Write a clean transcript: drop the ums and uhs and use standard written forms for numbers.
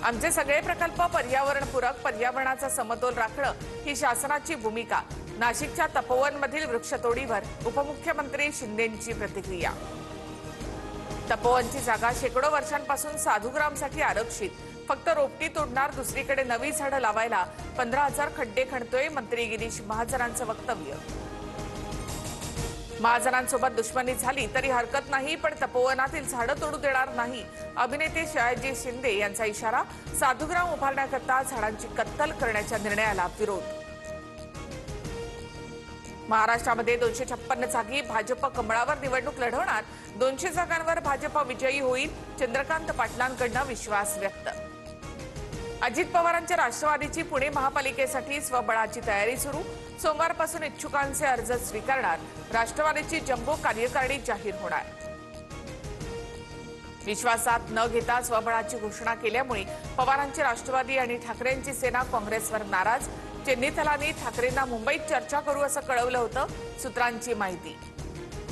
आमचे सगळे प्रकल्प पर्यावरणपूरक, पर्यावरणाचा समतोल राखणं ही शासनाची भूमिका। नाशिकच्या तपोवनमधील वृक्षतोडीवर उपमुख्यमंत्री शिंदेंची प्रतिक्रिया। तपोवनची जागा शेकडो वर्षांपासून साधुग्रामसाठी आरक्षित, फक्त रोपटी तोडणार, दुसरीकडे नवी झाडं लावायला 15,000 खड्डे खणतोय मंत्री गिरीश महाजनांचं वक्तव्य। महाजनांसोबत दुश्मनी झाली तरी हरकत नाही, पण तपोवनातील झाडं तोडू देणार नाही, अभिनेते शयाजी शिंदे यांचा इशारा। साधुग्राम उभारण्याकरता झाडांची कत्तल करण्याच्या निर्णयाला विरोध। महाराष्ट्रामध्ये 256 जागी भाजप कमळावर निवडणूक लढवणार, 200 जागांवर भाजप विजयी होईल, चंद्रकांत पाटलांकडून विश्वास व्यक्त। अजित पवारांच्या राष्ट्रवादीची पुणे महापालिकेसाठी स्वबळाची तयारी सुरू, सोमवारपासून इच्छुकांचे अर्ज स्वीकारणार, राष्ट्रवादीची जम्बो कार्यकारिणी जाहीर होणार। विश्वासात न घेता स्वबळाची घोषणा केल्यामुळे पवारांची राष्ट्रवादी आणि ठाकरेंची सेना काँग्रेसवर नाराज। चेन्नीथलांनी ठाकरेंना मुंबईत चर्चा करू असं कळवलं होतं, सूत्रांची माहिती।